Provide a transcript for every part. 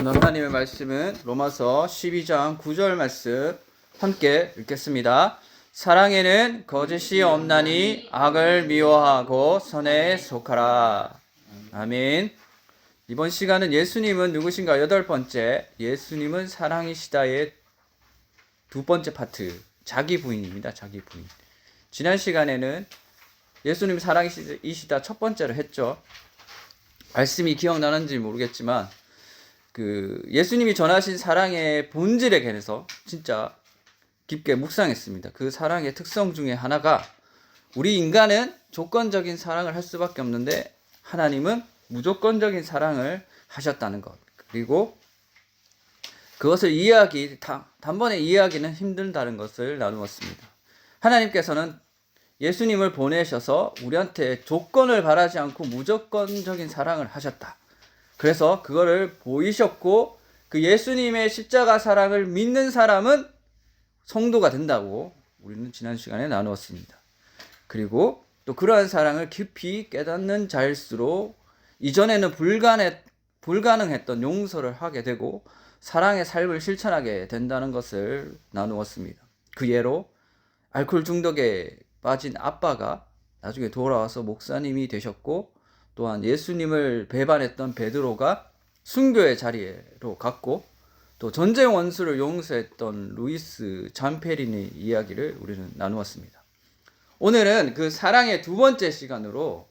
오늘 하나님의 말씀은 로마서 12장 9절 말씀 함께 읽겠습니다. 사랑에는 거짓이 없나니 악을 미워하고 선에 속하라. 아멘. 이번 시간은 예수님은 누구신가 8번째, 예수님은 사랑이시다의 2번째 파트, 자기 부인입니다. 자기 부인. 지난 시간에는 예수님 사랑이시다 첫 번째로 했죠. 말씀이 기억나는지 모르겠지만 예수님이 전하신 사랑의 본질에 관해서 진짜 깊게 묵상했습니다. 그 사랑의 특성 중에 하나가 우리 인간은 조건적인 사랑을 할 수밖에 없는데 하나님은 무조건적인 사랑을 하셨다는 것. 그리고 그것을 단번에 이해하기는 힘들다는 것을 나누었습니다. 하나님께서는 예수님을 보내셔서 우리한테 조건을 바라지 않고 무조건적인 사랑을 하셨다. 그래서 그거를 보이셨고 그 예수님의 십자가 사랑을 믿는 사람은 성도가 된다고 우리는 지난 시간에 나누었습니다. 그리고 또 그러한 사랑을 깊이 깨닫는 자일수록 이전에는 불가능했던 용서를 하게 되고 사랑의 삶을 실천하게 된다는 것을 나누었습니다. 그 예로 알코올 중독에 빠진 아빠가 나중에 돌아와서 목사님이 되셨고, 또한 예수님을 배반했던 베드로가 순교의 자리로 갔고, 또 전쟁 원수를 용서했던 루이스 잠페린의 이야기를 우리는 나누었습니다. 오늘은 그 사랑의 2번째 시간으로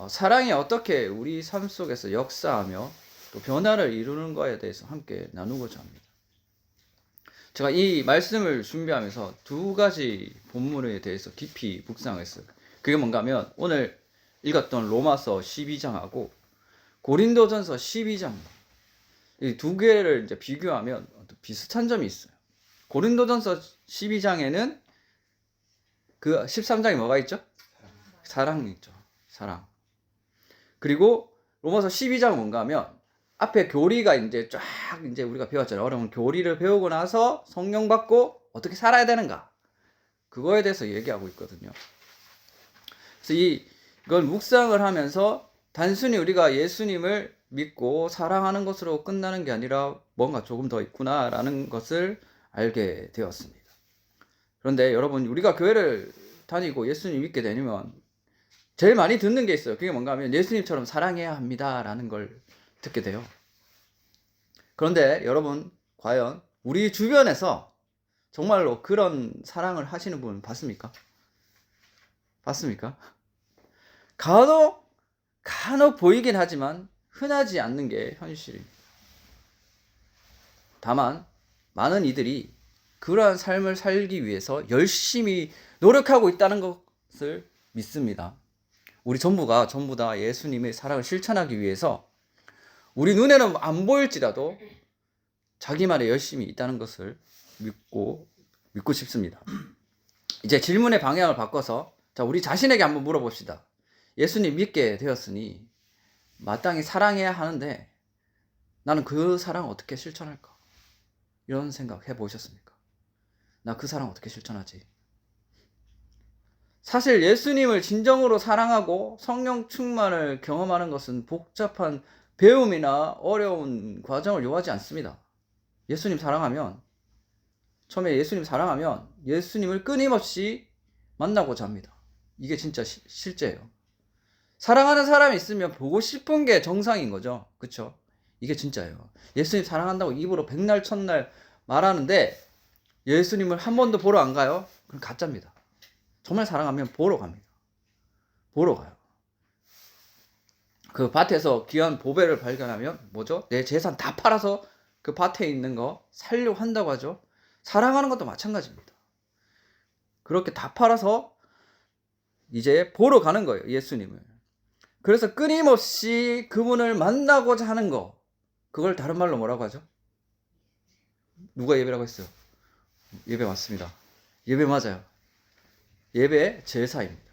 사랑이 어떻게 우리 삶 속에서 역사하며 또 변화를 이루는 것에 대해서 함께 나누고자 합니다. 제가 이 말씀을 준비하면서 2가지 본문에 대해서 깊이 묵상했어요. 그게 뭔가 하면 오늘 읽었던 로마서 12장하고 고린도전서 12장, 이 2개를 이제 비교하면 비슷한 점이 있어요. 고린도전서 12장에는 그 13장에 뭐가 있죠? 사랑이 있죠. 사랑. 그리고 로마서 12장은 뭔가 하면 앞에 교리가 이제 우리가 배웠잖아요. 어려운 교리를 배우고 나서 성령 받고 어떻게 살아야 되는가, 그거에 대해서 얘기하고 있거든요. 그래서 이걸 묵상을 하면서 단순히 우리가 예수님을 믿고 사랑하는 것으로 끝나는 게 아니라 뭔가 조금 더 있구나라는 것을 알게 되었습니다. 그런데 여러분, 우리가 교회를 다니고 예수님 믿게 되면 제일 많이 듣는 게 있어요. 그게 뭔가 하면 예수님처럼 사랑해야 합니다라는 걸 듣게 돼요. 그런데 여러분, 과연 우리 주변에서 정말로 그런 사랑을 하시는 분 봤습니까? 간혹 보이긴 하지만 흔하지 않는 게 현실입니다. 다만 많은 이들이 그러한 삶을 살기 위해서 열심히 노력하고 있다는 것을 믿습니다. 우리 전부 다 예수님의 사랑을 실천하기 위해서 우리 눈에는 안 보일지라도 자기만의 열심히 있다는 것을 믿고 싶습니다. 이제 질문의 방향을 바꿔서 우리 자신에게 한번 물어봅시다. 예수님 믿게 되었으니 마땅히 사랑해야 하는데 나는 그 사랑 어떻게 실천할까? 이런 생각 해보셨습니까? 나 그 사랑 어떻게 실천하지? 사실 예수님을 진정으로 사랑하고 성령 충만을 경험하는 것은 복잡한 배움이나 어려운 과정을 요하지 않습니다. 처음에 예수님 사랑하면 예수님을 끊임없이 만나고자 합니다. 이게 진짜 실제예요. 사랑하는 사람이 있으면 보고 싶은 게 정상인 거죠. 그쵸? 이게 진짜예요. 예수님 사랑한다고 입으로 백날 천날 말하는데 예수님을 한 번도 보러 안 가요? 그럼 가짜입니다. 정말 사랑하면 보러 갑니다. 보러 가요. 그 밭에서 귀한 보배를 발견하면 뭐죠? 내 재산 다 팔아서 그 밭에 있는 거 살려고 한다고 하죠. 사랑하는 것도 마찬가지입니다. 그렇게 다 팔아서 이제 보러 가는 거예요, 예수님을. 그래서 끊임없이 그분을 만나고자 하는 거, 그걸 다른 말로 뭐라고 하죠? 누가 예배라고 했어요? 예배 맞습니다. 예배 맞아요. 예배 제사입니다.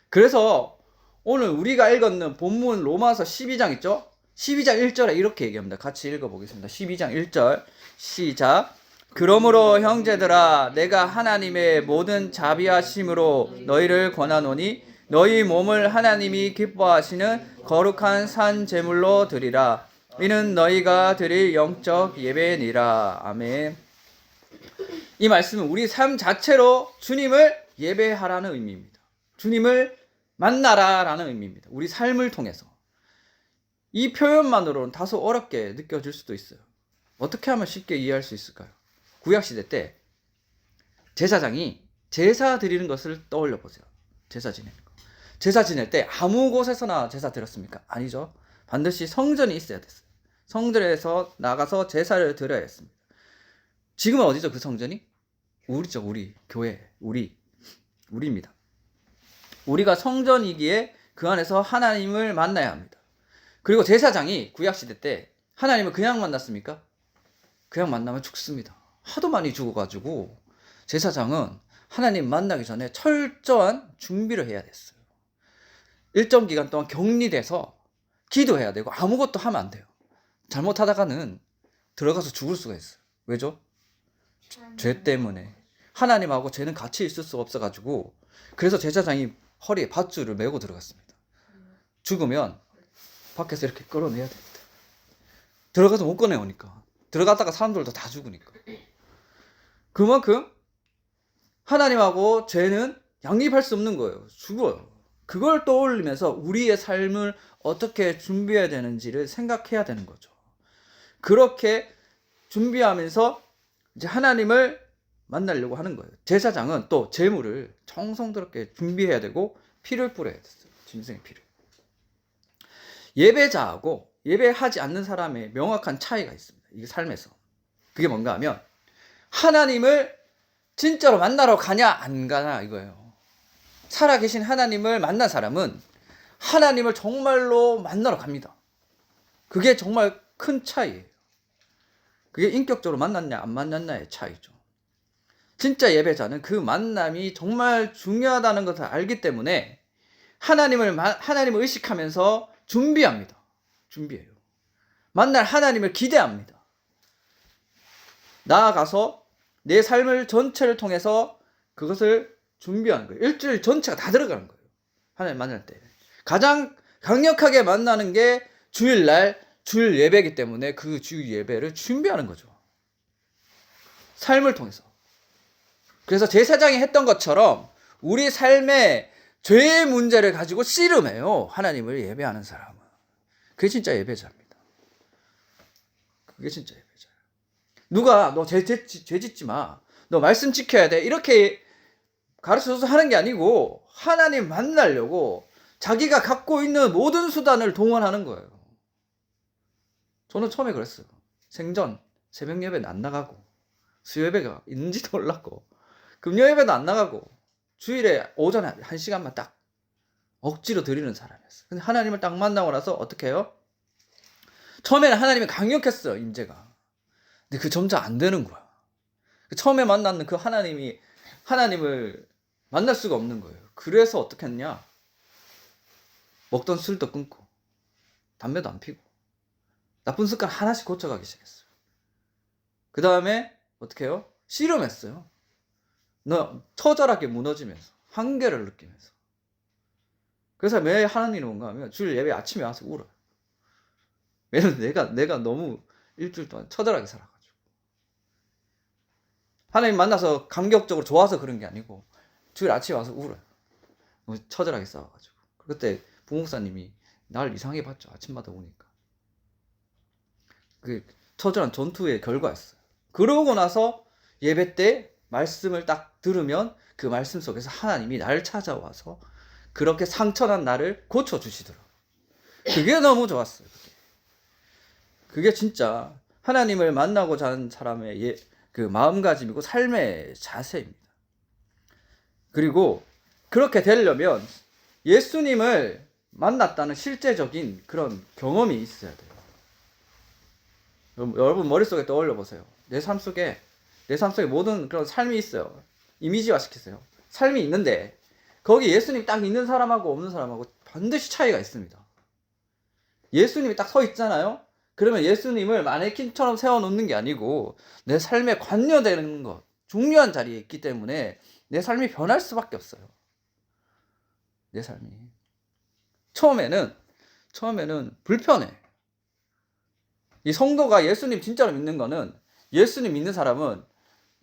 그래서 오늘 우리가 읽었는 본문 로마서 12장 있죠? 12장 1절에 이렇게 얘기합니다. 같이 읽어보겠습니다. 12장 1절 시작. 그러므로 형제들아, 내가 하나님의 모든 자비하심으로 너희를 권하노니 너희 몸을 하나님이 기뻐하시는 거룩한 산 제물로 드리라. 이는 너희가 드릴 영적 예배니라. 아멘. 이 말씀은 우리 삶 자체로 주님을 예배하라는 의미입니다. 주님을 만나라라는 의미입니다. 우리 삶을 통해서. 이 표현만으로는 다소 어렵게 느껴질 수도 있어요. 어떻게 하면 쉽게 이해할 수 있을까요? 구약시대 때 제사장이 제사 드리는 것을 떠올려 보세요. 제사 지내는 거. 제사 지낼 때 아무 곳에서나 제사 드렸습니까? 아니죠. 반드시 성전이 있어야 됐어요. 성전에서 나가서 제사를 드려야 했습니다. 지금은 어디죠? 그 성전이? 우리죠. 우리 교회. 우리입니다. 우리가 성전이기에 그 안에서 하나님을 만나야 합니다. 그리고 제사장이 구약시대 때 하나님을 그냥 만났습니까? 그냥 만나면 죽습니다. 하도 많이 죽어가지고 제사장은 하나님 만나기 전에 철저한 준비를 해야 됐어요. 일정 기간 동안 격리돼서 기도해야 되고 아무것도 하면 안 돼요. 잘못하다가는 들어가서 죽을 수가 있어요. 왜죠? 죄 때문에. 하나님하고 죄는 같이 있을 수가 없어가지고 그래서 제사장이 허리에 밧줄을 메고 들어갔습니다. 죽으면 밖에서 이렇게 끌어내야 됩니다. 들어가서 못 꺼내오니까. 들어갔다가 사람들도 다 죽으니까. 그만큼 하나님하고 죄는 양립할 수 없는 거예요. 죽어요. 그걸 떠올리면서 우리의 삶을 어떻게 준비해야 되는지를 생각해야 되는 거죠. 그렇게 준비하면서 이제 하나님을 만나려고 하는 거예요. 제사장은 또 제물을 정성스럽게 준비해야 되고 피를 뿌려야 됐어요. 짐승의 피를. 예배자하고 예배하지 않는 사람의 명확한 차이가 있습니다. 이 삶에서. 그게 뭔가 하면 하나님을 진짜로 만나러 가냐 안 가냐 이거예요. 살아계신 하나님을 만난 사람은 하나님을 정말로 만나러 갑니다. 그게 정말 큰 차이예요. 그게 인격적으로 만났냐 안 만났냐의 차이죠. 진짜 예배자는 그 만남이 정말 중요하다는 것을 알기 때문에 하나님을 의식하면서 준비합니다. 준비해요. 만날 하나님을 기대합니다. 나아가서 내 삶을 전체를 통해서 그것을 준비하는 거예요. 일주일 전체가 다 들어가는 거예요. 하나님 만날 때. 가장 강력하게 만나는 게 주일날 주일 예배이기 때문에 그 주일 예배를 준비하는 거죠. 삶을 통해서. 그래서 제사장이 했던 것처럼 우리 삶의 죄의 문제를 가지고 씨름해요. 하나님을 예배하는 사람은. 그게 진짜 예배자입니다. 그게 진짜 예배자예요. 누가 너 죄 짓지 마. 너 말씀 지켜야 돼. 이렇게 가르쳐줘서 하는 게 아니고 하나님 만나려고 자기가 갖고 있는 모든 수단을 동원하는 거예요. 저는 처음에 그랬어요. 생전 새벽 예배는 안 나가고 수요예배가 있는지도 몰랐고 금요예배도 안 나가고 주일에 오전에 1시간만 딱 억지로 드리는 사람이었어요. 근데 하나님을 딱 만나고 나서 어떻게 해요? 처음에는 하나님이 강력했어요. 임재가. 근데 그 점점 안 되는 거야. 처음에 만났는 그 하나님을 만날 수가 없는 거예요. 그래서 어떻게 했냐? 먹던 술도 끊고 담배도 안 피고 나쁜 습관 하나씩 고쳐가기 시작했어요. 그 다음에 어떻게 해요? 씨름했어요. 처절하게 무너지면서 한계를 느끼면서. 그래서 매일 하는 일이 뭔가 하면 주일 예배 아침에 와서 울어요. 왜냐면 내가 너무 일주일 동안 처절하게 살아가지고. 하나님 만나서 감격적으로 좋아서 그런 게 아니고 주일 아침에 와서 울어요. 너무 처절하게 싸워가지고. 그때 부목사님이 날 이상하게 봤죠. 아침마다 오니까. 그 처절한 전투의 결과였어요. 그러고 나서 예배 때 말씀을 딱 들으면 그 말씀 속에서 하나님이 나를 찾아와서 그렇게 상처난 나를 고쳐주시더라고요. 그게 너무 좋았어요. 그게 진짜 하나님을 만나고자 하는 사람의 그 마음가짐이고 삶의 자세입니다. 그리고 그렇게 되려면 예수님을 만났다는 실제적인 그런 경험이 있어야 돼요. 여러분 머릿속에 떠올려 보세요. 내 삶 속에 모든 그런 삶이 있어요. 이미지화 시키세요. 삶이 있는데 거기 예수님이 딱 있는 사람하고 없는 사람하고 반드시 차이가 있습니다. 예수님이 딱 서 있잖아요. 그러면 예수님을 마네킹처럼 세워놓는 게 아니고 내 삶에 관여되는 것, 중요한 자리에 있기 때문에 내 삶이 변할 수밖에 없어요. 내 삶이. 처음에는 불편해. 이 성도가 예수님 진짜로 믿는 거는, 예수님 믿는 사람은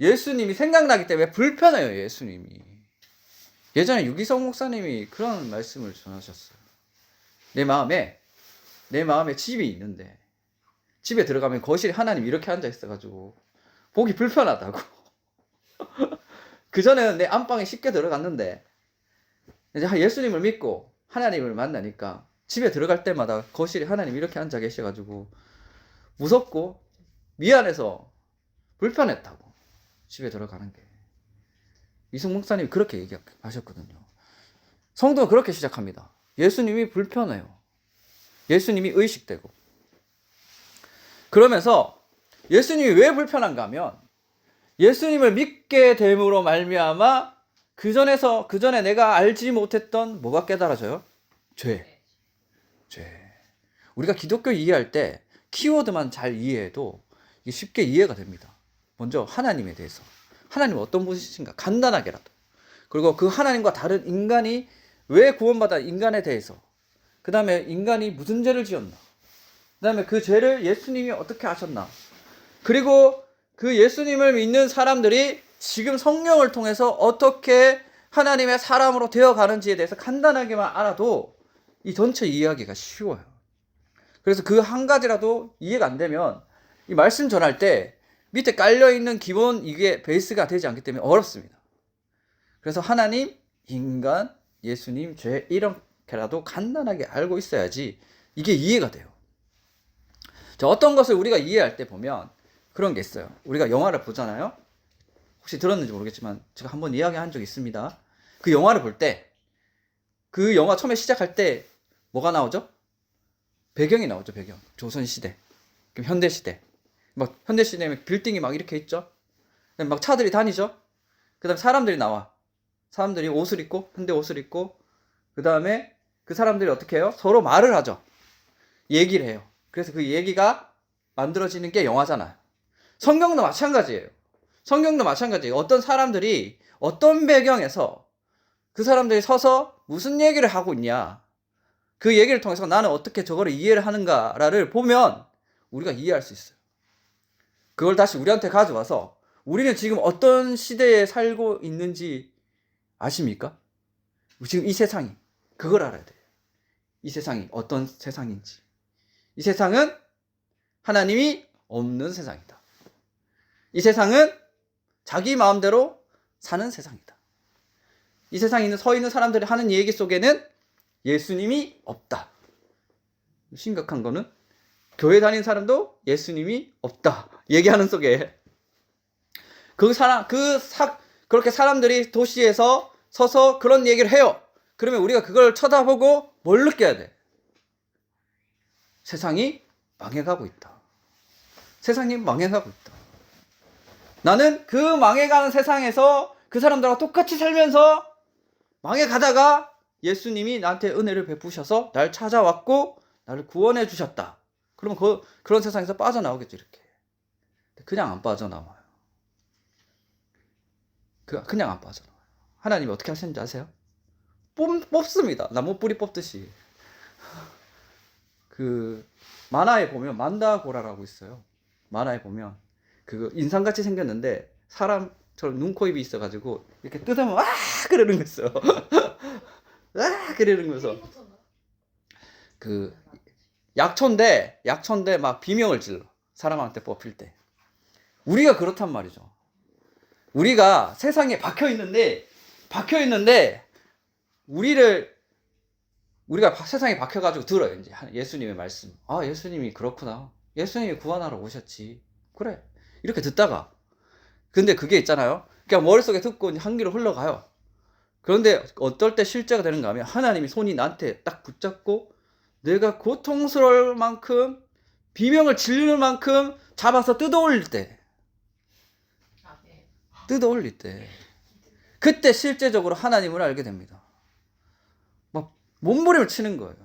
예수님이 생각나기 때문에 불편해요. 예수님이. 예전에 유기성 목사님이 그런 말씀을 전하셨어요. 내 마음에 집이 있는데 집에 들어가면 거실에 하나님 이렇게 앉아 있어가지고 보기 불편하다고. 그전에는 내 안방에 쉽게 들어갔는데 이제 예수님을 믿고 하나님을 만나니까 집에 들어갈 때마다 거실에 하나님 이렇게 앉아 계셔가지고 무섭고 미안해서 불편했다고. 집에 들어가는 게. 이승 목사님이 그렇게 얘기하셨거든요. 성도는 그렇게 시작합니다. 예수님이 불편해요. 예수님이 의식되고. 그러면서 예수님이 왜 불편한가 하면, 예수님을 믿게 됨으로 말미암아 그 전에 내가 알지 못했던 뭐가 깨달아져요? 죄. 우리가 기독교 이해할 때 키워드만 잘 이해해도 이게 쉽게 이해가 됩니다. 먼저 하나님에 대해서. 하나님은 어떤 분이신가? 간단하게라도. 그리고 그 하나님과 다른 인간이 왜 구원받아? 인간에 대해서. 그 다음에 인간이 무슨 죄를 지었나? 그 다음에 그 죄를 예수님이 어떻게 하셨나? 그리고 그 예수님을 믿는 사람들이 지금 성령을 통해서 어떻게 하나님의 사람으로 되어가는지에 대해서 간단하게만 알아도 이 전체 이해하기가 쉬워요. 그래서 그 한 가지라도 이해가 안 되면 이 말씀 전할 때 밑에 깔려있는 기본 이게 베이스가 되지 않기 때문에 어렵습니다. 그래서 하나님, 인간, 예수님, 죄 이렇게라도 간단하게 알고 있어야지 이게 이해가 돼요. 자, 어떤 것을 우리가 이해할 때 보면 그런 게 있어요. 우리가 영화를 보잖아요. 혹시 들었는지 모르겠지만 제가 한번 이야기한 적이 있습니다. 그 영화를 볼 때 그 영화 처음에 시작할 때 뭐가 나오죠? 배경이 나오죠. 배경. 조선시대, 그럼 현대시대. 막 현대시대면 빌딩이 막 이렇게 있죠. 막 차들이 다니죠. 그 다음에 사람들이 나와. 사람들이 옷을 입고, 현대 옷을 입고, 그 다음에 그 사람들이 어떻게 해요? 서로 말을 하죠. 얘기를 해요. 그래서 그 얘기가 만들어지는 게 영화잖아요. 성경도 마찬가지예요. 어떤 사람들이 어떤 배경에서 그 사람들이 서서 무슨 얘기를 하고 있냐, 그 얘기를 통해서 나는 어떻게 저거를 이해를 하는가를 보면 우리가 이해할 수 있어요. 그걸 다시 우리한테 가져와서 우리는 지금 어떤 시대에 살고 있는지 아십니까? 지금 이 세상이 그걸 알아야 돼요. 이 세상이 어떤 세상인지. 이 세상은 하나님이 없는 세상이다. 이 세상은 자기 마음대로 사는 세상이다. 이 세상에 서 있는 사람들이 하는 얘기 속에는 예수님이 없다. 심각한 거는 교회 다니는 사람도 예수님이 없다 얘기하는 속에 그렇게 사람들이 도시에서 서서 그런 얘기를 해요. 그러면 우리가 그걸 쳐다보고 뭘 느껴야 돼? 세상이 망해가고 있다. 세상이 망해가고 있다. 나는 그 망해가는 세상에서 그 사람들과 똑같이 살면서 망해가다가 예수님이 나한테 은혜를 베푸셔서 날 찾아왔고 나를 구원해 주셨다. 그러면 그런 세상에서 빠져나오겠죠. 이렇게. 그냥 안 빠져나와요. 그냥 안 빠져나와요. 하나님이 어떻게 하시는지 아세요? 뽑습니다. 나무 뿌리 뽑듯이. 그 만화에 보면 만다고라라고 있어요. 만화에 보면 그 인상같이 생겼는데 사람처럼 눈, 코, 입이 있어가지고 이렇게 뜯으면 와 그러는 거 있어요. 와 그러는 거서 그 약초인데 막 비명을 질러. 사람한테 뽑힐 때. 우리가 그렇단 말이죠. 우리가 세상에 박혀 있는데 우리가 세상에 박혀가지고 들어요. 이제 예수님의 말씀. 아, 예수님이 그렇구나. 예수님이 구원하러 오셨지. 그래. 이렇게 듣다가 근데 그게 있잖아요. 그냥 머릿속에 듣고 한 귀로 흘러가요. 그런데 어떨 때 실제가 되는가 하면 하나님이 손이 나한테 딱 붙잡고 내가 고통스러울 만큼 비명을 지르는 만큼 잡아서 뜯어올릴 때 그때 실제적으로 하나님을 알게 됩니다. 막 몸부림을 치는 거예요.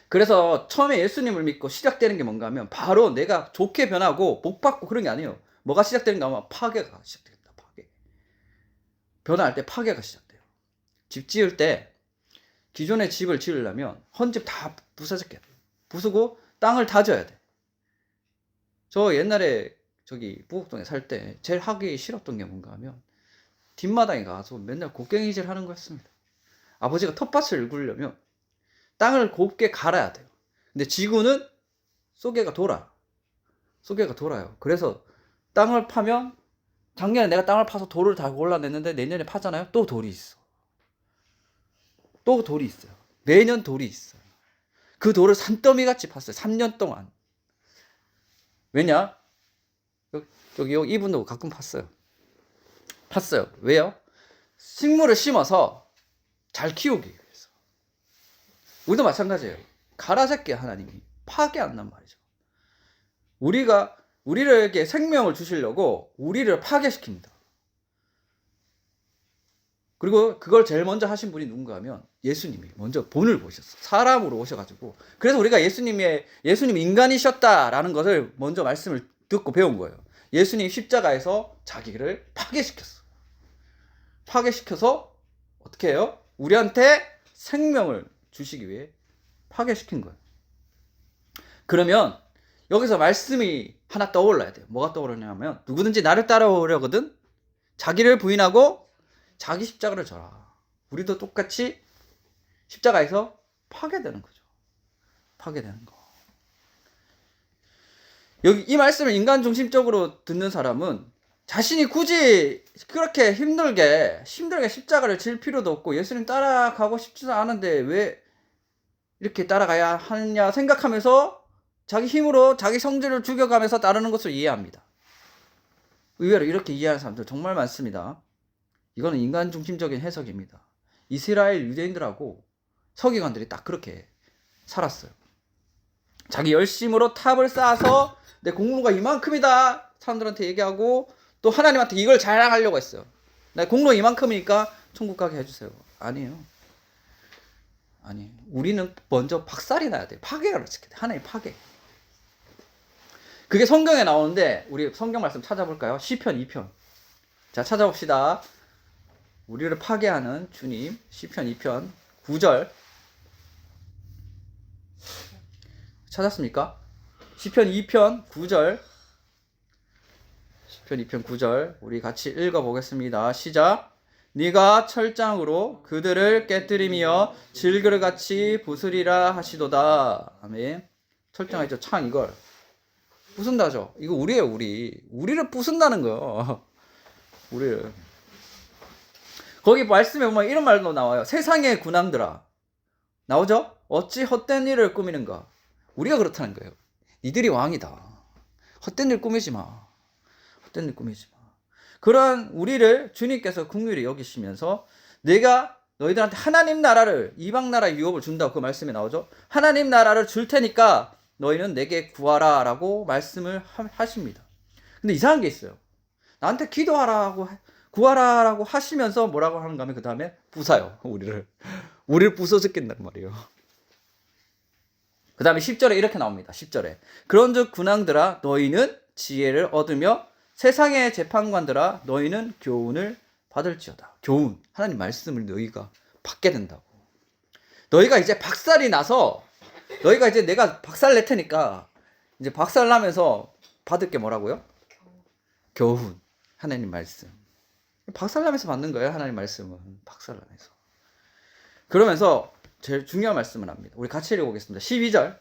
그래서 처음에 예수님을 믿고 시작되는 게 뭔가 하면 바로 내가 좋게 변하고 복받고 그런 게 아니에요. 뭐가 시작되는가 하면 파괴가 시작됩니다. 파괴. 변화할 때 파괴가 시작돼요. 집 지을 때 기존의 집을 지으려면 헌집 다 부서졌게 돼요. 부수고 땅을 다져야 돼. 저 옛날에 저기 부곡동에 살 때 제일 하기 싫었던 게 뭔가 하면 뒷마당에 가서 맨날 곡괭이질 하는 거였습니다. 아버지가 텃밭을 일구려면 땅을 곱게 갈아야 돼요. 근데 지구는 쏘개가 돌아요. 그래서 땅을 파면 작년에 내가 땅을 파서 돌을 다 골라냈는데 내년에 파잖아요. 또 돌이 있어. 또 돌이 있어요. 매년 돌이 있어요. 그 돌을 산더미같이 팠어요. 3년 동안. 왜냐? 여기 이분도 가끔 팠어요. 왜요? 식물을 심어서 잘 키우기 위해서. 우리도 마찬가지예요. 가라잡기 하나님이 파괴한단 말이죠. 우리에게 생명을 주시려고 우리를 파괴시킵니다. 그리고 그걸 제일 먼저 하신 분이 누군가 하면 예수님이 먼저 본을 보셨어. 사람으로 오셔가지고. 그래서 우리가 예수님 인간이셨다라는 것을 먼저 말씀을 듣고 배운 거예요. 예수님 십자가에서 자기를 파괴시켜서 어떻게 해요? 우리한테 생명을 주시기 위해 파괴시킨 거예요. 그러면 여기서 말씀이 하나 떠올라야 돼요. 뭐가 떠오르냐면 누구든지 나를 따라오려거든 자기를 부인하고 자기 십자가를 져라. 우리도 똑같이 십자가에서 파괴되는 거죠. 파괴되는 거. 여기 이 말씀을 인간 중심적으로 듣는 사람은 자신이 굳이 그렇게 힘들게 십자가를 질 필요도 없고 예수님 따라가고 싶지도 않은데 왜 이렇게 따라가야 하느냐 생각하면서 자기 힘으로 자기 성질을 죽여가면서 따르는 것을 이해합니다. 의외로 이렇게 이해하는 사람들 정말 많습니다. 이거는 인간 중심적인 해석입니다. 이스라엘 유대인들하고 서기관들이 딱 그렇게 살았어요. 자기 열심으로 탑을 쌓아서 내 공로가 이만큼이다 사람들한테 얘기하고 또 하나님한테 이걸 자랑하려고 했어요. 내 공로 이만큼이니까 천국 가게 해주세요. 아니에요. 우리는 먼저 박살이 나야 돼요. 파괴가 일어나야 돼요. 하나님 파괴. 그게 성경에 나오는데 우리 성경 말씀 찾아볼까요? 시편 2편. 자, 찾아봅시다. 우리를 파괴하는 주님. 시편 2편 9절. 찾았습니까? 시편 2편 9절. 시편 2편 9절. 우리 같이 읽어보겠습니다. 시작. 네가 철장으로 그들을 깨뜨리며 질그릇같이 부수리라 하시도다. 아멘. 철장이죠. 창 이걸 부순다죠. 이거 우리예요. 우리를 부순다는 거예요. 우리를. 거기 말씀에 보면 이런 말도 나와요. 세상의 군왕들아. 나오죠? 어찌 헛된 일을 꾸미는가. 우리가 그렇다는 거예요. 니들이 왕이다. 헛된 일 꾸미지 마. 그런 우리를 주님께서 긍휼히 여기시면서 내가 너희들한테 하나님 나라를 이방 나라의 유업을 준다고 그 말씀에 나오죠. 하나님 나라를 줄 테니까 너희는 내게 구하라 라고 말씀을 하십니다. 근데 이상한 게 있어요. 나한테 기도하라고 구하라라고 하시면서 뭐라고 하는가 하면 그 다음에 부사요. 우리를 부숴 죽겠단 말이에요. 그 다음에 10절에 이렇게 나옵니다. 10절에 그런즉 군왕들아 너희는 지혜를 얻으며 세상의 재판관들아 너희는 교훈을 받을지어다. 교훈, 하나님 말씀을 너희가 받게 된다고. 너희가 이제 박살이 나서 너희가 이제 내가 박살 낼 테니까 이제 박살 나면서 받을 게 뭐라고요? 교훈, 하나님 말씀. 박살 나면서 받는 거예요. 하나님 말씀은 박살 나면서. 그러면서 제일 중요한 말씀을 합니다. 우리 같이 읽어보겠습니다. 12절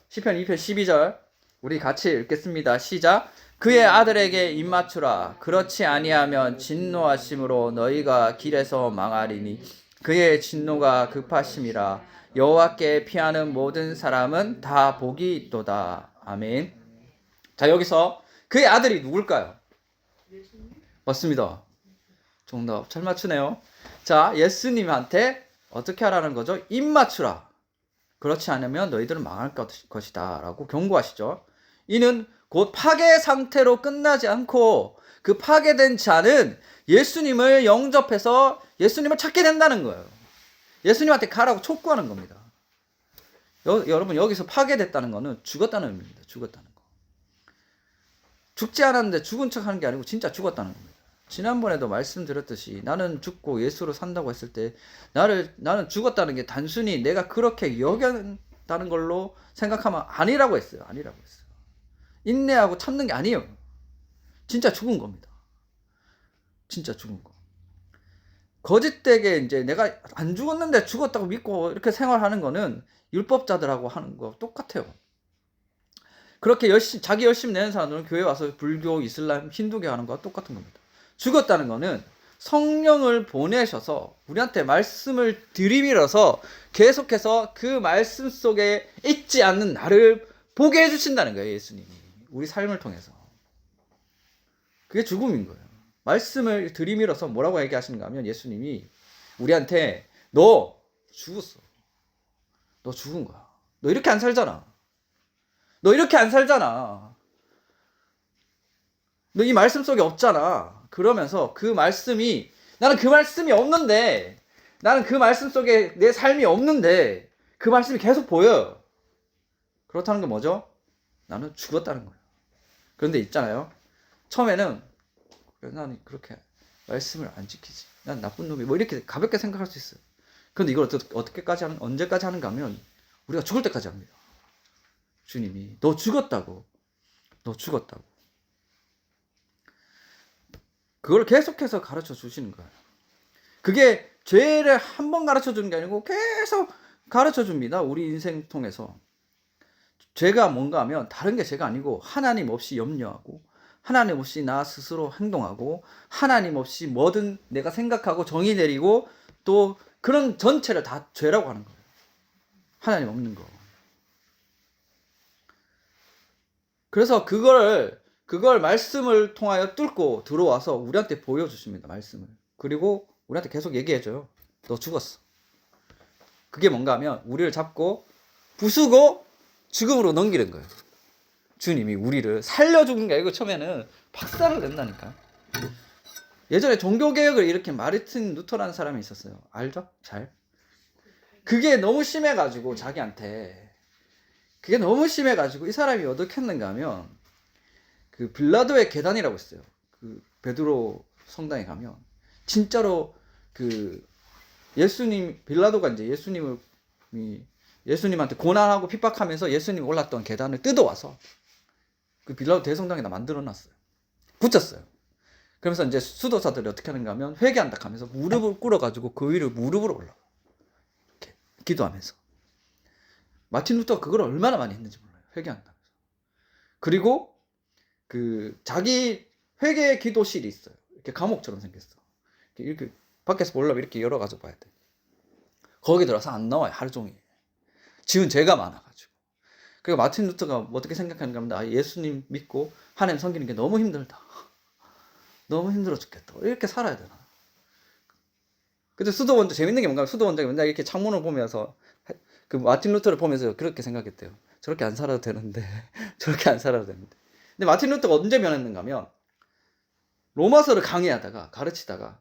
시편 2편 12절 우리 같이 읽겠습니다. 시작. 그의 아들에게 입맞추라. 그렇지 아니하면 진노하심으로 너희가 길에서 망하리니 그의 진노가 급하심이라. 여호와께 피하는 모든 사람은 다 복이 있도다. 아멘. 자, 여기서 그의 아들이 누굴까요? 맞습니다. 정답 잘 맞추네요. 자, 예수님한테 어떻게 하라는 거죠? 입맞추라. 그렇지 않으면 너희들은 망할 것이다 라고 경고하시죠. 이는 곧 파괴 상태로 끝나지 않고 그 파괴된 자는 예수님을 영접해서 예수님을 찾게 된다는 거예요. 예수님한테 가라고 촉구하는 겁니다. 여러분 여기서 파괴됐다는 거는 죽었다는 의미입니다. 죽었다는 거. 죽지 않았는데 죽은 척 하는 게 아니고 진짜 죽었다는 겁니다. 지난번에도 말씀드렸듯이 나는 죽고 예수로 산다고 했을 때 나는 죽었다는 게 단순히 내가 그렇게 여겼다는 걸로 생각하면 아니라고 했어요. 인내하고 참는 게 아니에요. 진짜 죽은 겁니다. 진짜 죽은 거. 거짓되게 이제 내가 안 죽었는데 죽었다고 믿고 이렇게 생활하는 거는 율법자들하고 하는 거 똑같아요. 그렇게 자기 열심히 내는 사람들은 교회 와서 불교, 이슬람, 힌두교 하는 거와 똑같은 겁니다. 죽었다는 거는 성령을 보내셔서 우리한테 말씀을 들이밀어서 계속해서 그 말씀 속에 있지 않는 나를 보게 해주신다는 거예요. 예수님이 우리 삶을 통해서. 그게 죽음인 거예요. 말씀을 들이밀어서 뭐라고 얘기하시는가 하면 예수님이 우리한테 너 죽었어. 너 죽은 거야. 너 이렇게 안 살잖아. 너 이렇게 안 살잖아. 너 이 말씀 속에 없잖아. 그러면서 그 말씀이 나는 그 말씀이 없는데 나는 그 말씀 속에 내 삶이 없는데 그 말씀이 계속 보여요. 그렇다는 건 뭐죠? 나는 죽었다는 거예요. 그런데 있잖아요. 처음에는 나는 그렇게 말씀을 안 지키지. 난 나쁜 놈이 뭐 이렇게 가볍게 생각할 수 있어요. 그런데 이걸 언제까지 하는가 하면 우리가 죽을 때까지 합니다. 주님이 너 죽었다고. 너 죽었다고. 그걸 계속해서 가르쳐 주시는 거예요. 그게 죄를 한 번 가르쳐 주는 게 아니고 계속 가르쳐 줍니다. 우리 인생 통해서. 죄가 뭔가 하면 다른 게 죄가 아니고 하나님 없이 염려하고 하나님 없이 나 스스로 행동하고 하나님 없이 뭐든 내가 생각하고 정의 내리고 또 그런 전체를 다 죄라고 하는 거예요. 하나님 없는 거. 그래서 그걸 말씀을 통하여 뚫고 들어와서 우리한테 보여주십니다. 말씀을. 그리고 우리한테 계속 얘기해줘요. 너 죽었어. 그게 뭔가 하면 우리를 잡고 부수고 죽음으로 넘기는 거예요. 주님이 우리를 살려주는 게 아니고 처음에는 박살을 낸다니까. 예전에 종교개혁을 일으킨 마르틴 루터라는 사람이 있었어요. 알죠? 잘? 그게 너무 심해가지고 자기한테 그게 너무 심해가지고 이 사람이 어떻게 했는가 하면 그 빌라도의 계단이라고 있어요. 그 베드로 성당에 가면 진짜로 그 빌라도가 이제 예수님한테 고난하고 핍박하면서 예수님이 올랐던 계단을 뜯어와서 그 빌라도 대성당에다 만들어놨어요. 붙였어요. 그러면서 이제 수도사들이 어떻게 하는가 하면 회개한다 하면서 무릎을 꿇어가지고 그 위를 무릎으로 올라가. 이렇게 기도하면서. 마틴 루터가 그걸 얼마나 많이 했는지 몰라요. 회개한다면서. 그리고 그 자기 회개 기도실이 있어요. 이렇게 감옥처럼 생겼어. 이렇게 밖에서 보려면 이렇게 열어가지고 봐야 돼. 거기 들어서 안 나와요. 하루 종일. 지은 죄가 많아가지고. 그리고 마틴 루터가 어떻게 생각하는가 하면 예수님 믿고 하나님 섬기는 게 너무 힘들다. 너무 힘들어 죽겠다. 이렇게 살아야 되나. 근데 수도원장 재밌는 게 뭔가 수도원장이 맨날 이렇게 창문을 보면서 그 마틴 루터를 보면서 그렇게 생각했대요. 저렇게 안 살아도 되는데 저렇게 안 살아도 되는데. 근데 마틴 루터가 언제 변했는가 하면 로마서를 강의하다가 가르치다가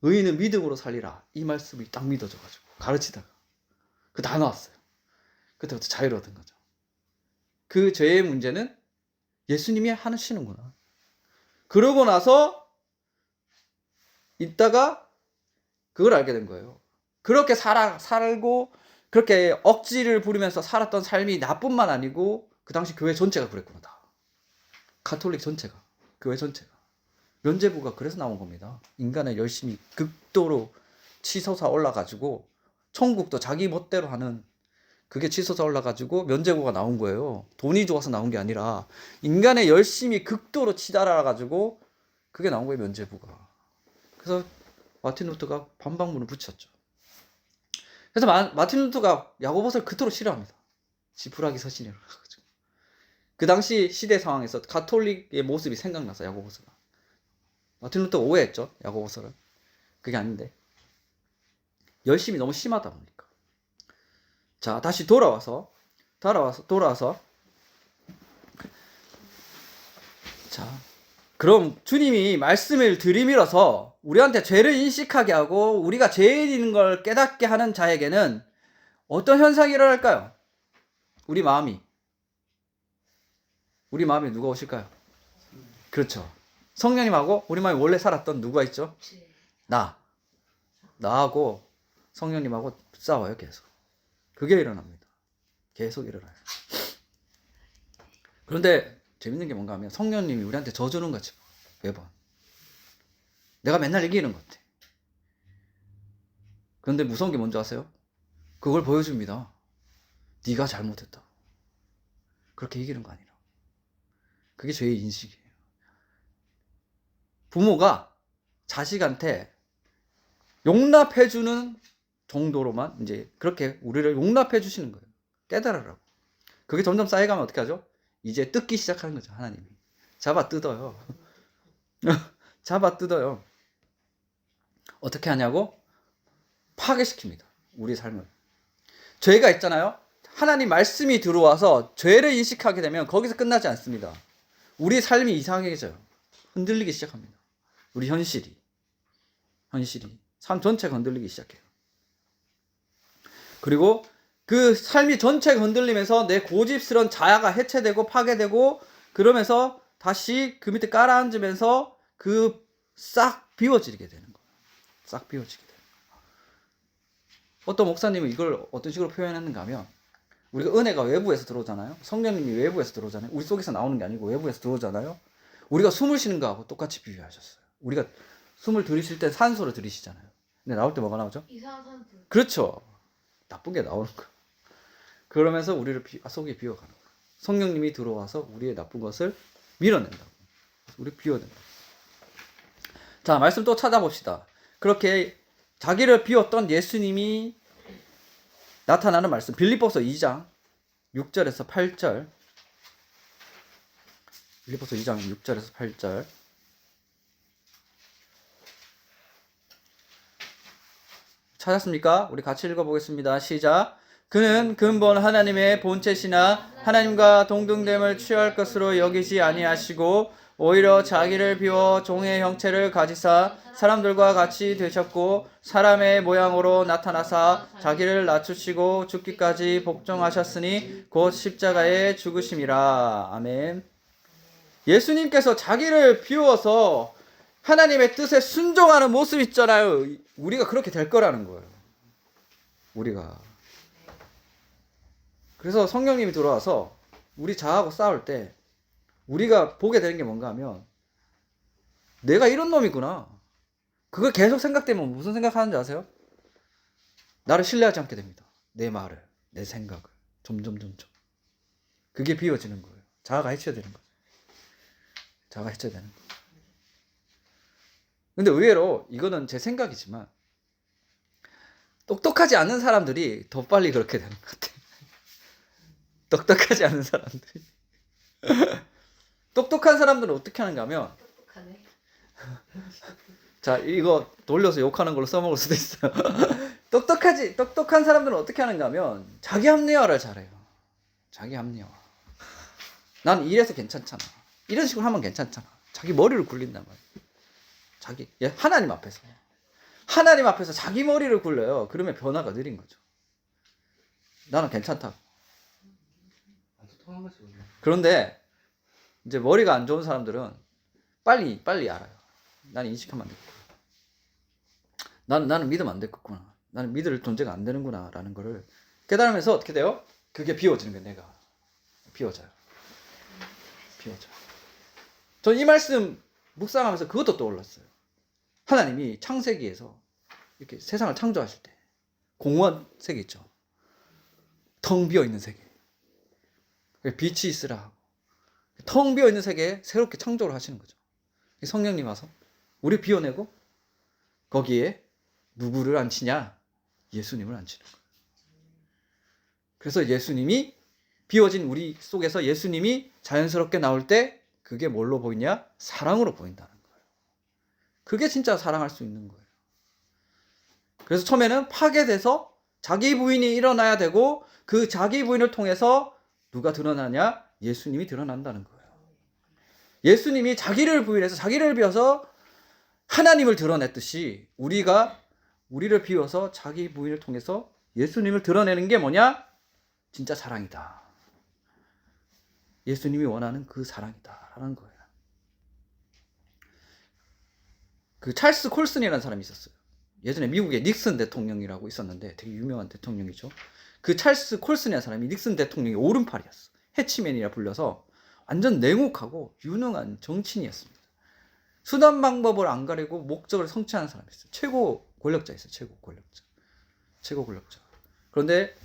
의인은 믿음으로 살리라 이 말씀이 딱 믿어져가지고 가르치다가 그 다 나왔어요. 그때부터 자유를 얻은 거죠. 그 죄의 문제는 예수님이 하시는구나. 그러고 나서 있다가 그걸 알게 된 거예요. 그렇게 살고 그렇게 억지를 부리면서 살았던 삶이 나뿐만 아니고 그 당시 교회 전체가 그랬구나. 다. 가톨릭 전체가. 교회 전체가. 면죄부가 그래서 나온 겁니다. 인간의 열심이 극도로 치솟아 올라가지고 천국도 자기 멋대로 하는 그게 치솟아 올라가지고 면죄부가 나온 거예요. 돈이 좋아서 나온 게 아니라 인간의 열심이 극도로 치달아가지고 그게 나온 거예요. 면죄부가. 그래서 마틴 루터가 반박문을 붙였죠. 그래서 마틴 루터가 야고보서를 그토록 싫어합니다. 지푸라기 서신이라고 해가지고. 그 당시 시대 상황에서 가톨릭의 모습이 생각나서 야고보서가. 마틴 루터가 오해했죠. 야고보서를. 그게 아닌데. 열심이 너무 심하다 보니까. 자, 다시 돌아와서. 자, 그럼 주님이 말씀을 들이밀어서 우리한테 죄를 인식하게 하고 우리가 죄인인 걸 깨닫게 하는 자에게는 어떤 현상이 일어날까요? 우리 마음에 누가 오실까요? 그렇죠. 성령님하고 우리 마음에 원래 살았던 누가 있죠? 나하고 성령님하고 싸워요. 계속. 그게 일어납니다. 계속 일어나요. 그런데 재밌는 게 뭔가 하면 성령님이 우리한테 져주는 거지 매번. 내가 맨날 이기는 것 같아. 그런데 무서운 게 뭔지 아세요? 그걸 보여줍니다. 네가 잘못했다. 그렇게 이기는 거 아니라. 그게 죄의 인식이에요. 부모가 자식한테 용납해주는 정도로만 이제 그렇게 우리를 용납해 주시는 거예요. 깨달으라고. 그게 점점 쌓여가면 어떻게 하죠? 이제 뜯기 시작하는 거죠. 하나님이 잡아 뜯어요. 잡아 뜯어요. 어떻게 하냐고? 파괴시킵니다. 우리 삶을. 죄가 있잖아요. 하나님 말씀이 들어와서 죄를 인식하게 되면 거기서 끝나지 않습니다. 우리 삶이 이상해져요. 흔들리기 시작합니다. 우리 현실이 삶 전체가 흔들리기 시작해요. 그리고 그 삶이 전체가 흔들리면서 내 고집스러운 자아가 해체되고 파괴되고 그러면서 다시 그 밑에 깔아앉으면서 그 싹 비워지게 되는 거예요. 싹 비워지게 돼요. 어떤 목사님은 이걸 어떤 식으로 표현했는가 하면 우리가 은혜가 외부에서 들어오잖아요. 성령님이 외부에서 들어오잖아요. 우리 속에서 나오는 게 아니고 외부에서 들어오잖아요. 우리가 숨을 쉬는 거하고 똑같이 비유하셨어요. 우리가 숨을 들이쉴 때 산소를 들이쉬잖아요. 근데 나올 때 뭐가 나오죠? 이상한 산소. 그렇죠. 나쁜 게 나오는 거예요. 그러면서 우리를 속에 비워가는 거예요. 성령님이 들어와서 우리의 나쁜 것을 밀어낸다고. 우리 비워낸다. 자, 말씀 또 찾아봅시다. 그렇게 자기를 비웠던 예수님이 나타나는 말씀. 빌립보서 2장 6절에서 8절. 빌립보서 2장 6절에서 8절. 찾았습니까? 우리 같이 읽어보겠습니다. 시작. 그는 근본 하나님의 본체시나 하나님과 동등됨을 취할 것으로 여기지 아니하시고 오히려 자기를 비워 종의 형체를 가지사 사람들과 같이 되셨고 사람의 모양으로 나타나사 자기를 낮추시고 죽기까지 복종하셨으니 곧 십자가에 죽으심이라. 아멘. 예수님께서 자기를 비워서 하나님의 뜻에 순종하는 모습 있잖아요. 우리가 그렇게 될 거라는 거예요. 우리가. 그래서 성령님이 들어와서 우리 자아하고 싸울 때 우리가 보게 되는 게 뭔가 하면 내가 이런 놈이구나. 그거 계속 생각되면 무슨 생각하는지 아세요? 나를 신뢰하지 않게 됩니다. 내 말을, 내 생각을. 점점. 그게 비워지는 거예요. 자아가 해체되는 거예요. 자아가 해체되는 거예요. 근데 의외로 이거는 제 생각이지만 똑똑하지 않은 사람들이 더 빨리 그렇게 되는 것 같아요. 똑똑하지 않은 사람들이. 똑똑한 사람들은 어떻게 하는가 하면 똑똑하네. 자, 이거 돌려서 욕하는 걸로 써먹을 수도 있어요. 똑똑한 사람들은 어떻게 하는가 하면 자기 합리화를 잘해요. 자기 합리화. 난 이래서 괜찮잖아. 이런 식으로 하면 괜찮잖아. 자기 머리를 굴린단 말이에요. 하나님 앞에서 자기 머리를 굴려요. 그러면 변화가 느린 거죠. 나는 괜찮다고. 그런데 이제 머리가 안 좋은 사람들은 빨리 알아요. 나는 인식하면 안 되겠구나. 나는 믿으면 안 되겠구나. 나는 믿을 존재가 안 되는구나 라는 거를 깨달으면서 어떻게 돼요? 그게 비워지는 거예요. 내가 비워져요. 전 이 말씀 묵상하면서 그것도 떠올랐어요. 하나님이 창세기에서 이렇게 세상을 창조하실 때 공허한 세계 있죠. 텅 비어있는 세계. 빛이 있으라 하고 텅 비어있는 세계에 새롭게 창조를 하시는 거죠. 성령님 와서 우리 비워내고 거기에 누구를 앉히냐? 예수님을 앉히는 거예요. 그래서 예수님이 비워진 우리 속에서 예수님이 자연스럽게 나올 때 그게 뭘로 보이냐? 사랑으로 보인다는 거예요. 그게 진짜 사랑할 수 있는 거예요. 그래서 처음에는 파괴돼서 자기 부인이 일어나야 되고 그 자기 부인을 통해서 누가 드러나냐? 예수님이 드러난다는 거예요. 예수님이 자기를 부인해서 자기를 비워서 하나님을 드러냈듯이 우리를 비워서 자기 부인을 통해서 예수님을 드러내는 게 뭐냐? 진짜 사랑이다. 예수님이 원하는 그 사랑이다라는 거예요. 그 찰스 콜슨이라는 사람이 있었어요. 예전에 미국의 닉슨 대통령이라고 있었는데 되게 유명한 대통령이죠. 그 찰스 콜슨이라는 사람이 닉슨 대통령의 오른팔이었어. 해치맨이라 불려서 완전 냉혹하고 유능한 정치인이었습니다. 수단 방법을 안 가리고 목적을 성취하는 사람이었어요. 최고 권력자였어요. 최고 권력자. 그런데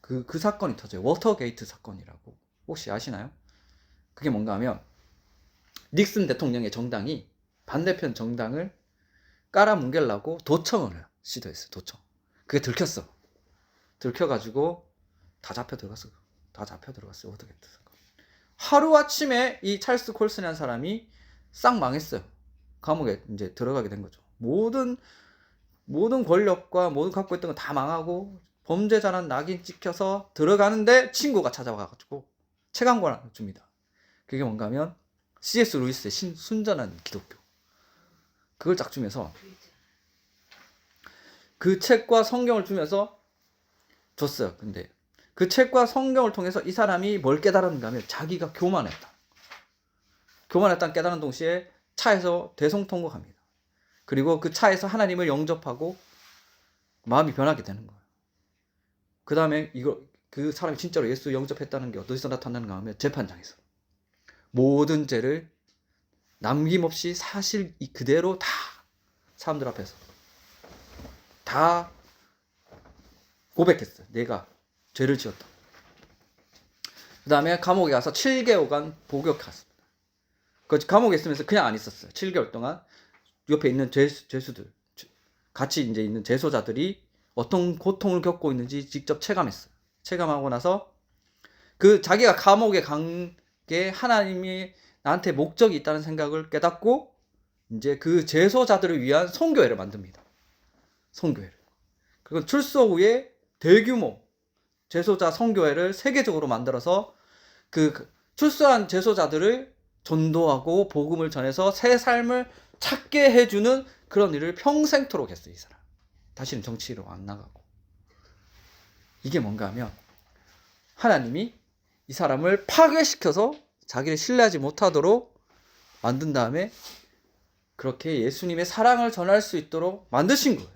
그 사건이 터져요. 워터게이트 사건이라고 혹시 아시나요? 그게 뭔가 하면 닉슨 대통령의 정당이 반대편 정당을 깔아뭉개려고 도청을 시도했어요. 도청. 그게 들켰어. 들켜가지고 다 잡혀 들어갔어요. 워터게이트 사건. 하루아침에 이 찰스 콜슨이라는 사람이 싹 망했어요. 감옥에 이제 들어가게 된 거죠. 모든 권력과 모든 갖고 있던 거 다 망하고 범죄자란 낙인 찍혀서 들어가는데 친구가 찾아와가지고 최강권을 줍니다. 그게 뭔가 하면 C.S. 루이스의 순전한 기독교. 그걸 딱 주면서 그 책과 성경을 주면서 줬어요. 근데 그 책과 성경을 통해서 이 사람이 뭘 깨달았는가 하면 자기가 교만했다는 깨달은 동시에 차에서 대성통곡합니다. 그리고 그 차에서 하나님을 영접하고 마음이 변하게 되는 거예요. 그 다음에 그 사람이 진짜로 예수 영접했다는 게 어디서 나타나는가 하면 재판장에서 모든 죄를 남김없이 사실 그대로 다 사람들 앞에서 다 고백했어요. 내가 죄를 지었다. 그 다음에 감옥에 가서 7개월간 복역했습니다. 그 감옥에 있으면서 그냥 안 있었어요. 7개월 동안 옆에 있는 죄수들, 같이 이제 있는 재소자들이 어떤 고통을 겪고 있는지 직접 체감했어요. 체감하고 나서 그 자기가 감옥에 간 게 하나님이 나한테 목적이 있다는 생각을 깨닫고 이제 그 재소자들을 위한 선교회를 만듭니다. 선교회를. 그리고 출소 후에 대규모 재소자 선교회를 세계적으로 만들어서 그 출소한 재소자들을 전도하고 복음을 전해서 새 삶을 찾게 해주는 그런 일을 평생토록 했어요. 이 사람. 다시는 정치로 안 나가고. 이게 뭔가 하면 하나님이 이 사람을 파괴시켜서 자기를 신뢰하지 못하도록 만든 다음에 그렇게 예수님의 사랑을 전할 수 있도록 만드신 거예요.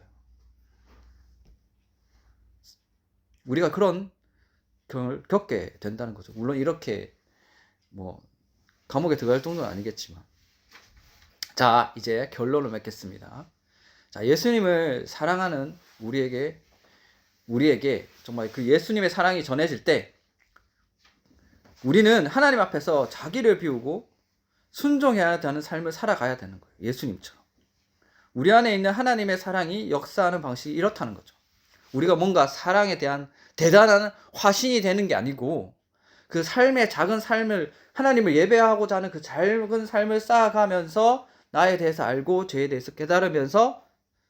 우리가 그런 경험을 겪게 된다는 거죠. 물론 이렇게 뭐 감옥에 들어갈 정도는 아니겠지만. 자, 이제 결론을 맺겠습니다. 자, 예수님을 사랑하는 우리에게 정말 그 예수님의 사랑이 전해질 때 우리는 하나님 앞에서 자기를 비우고 순종해야 하는 삶을 살아가야 되는 거예요. 예수님처럼. 우리 안에 있는 하나님의 사랑이 역사하는 방식이 이렇다는 거죠. 우리가 뭔가 사랑에 대한 대단한 화신이 되는 게 아니고 그 삶의 작은 삶을 하나님을 예배하고자 하는 그 작은 삶을 쌓아가면서 나에 대해서 알고 죄에 대해서 깨달으면서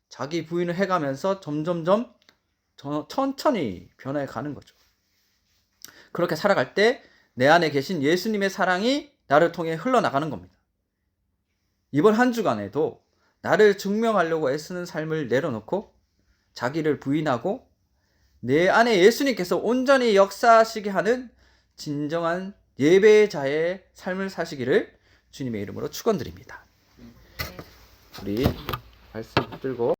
자기 부인을 해가면서 점점점 천천히 변해 가는 거죠. 그렇게 살아갈 때 내 안에 계신 예수님의 사랑이 나를 통해 흘러나가는 겁니다. 이번 한 주간에도 나를 증명하려고 애쓰는 삶을 내려놓고 자기를 부인하고 내 안에 예수님께서 온전히 역사하시게 하는 진정한 예배자의 삶을 사시기를 주님의 이름으로 축원드립니다. 우리 말씀 붙들고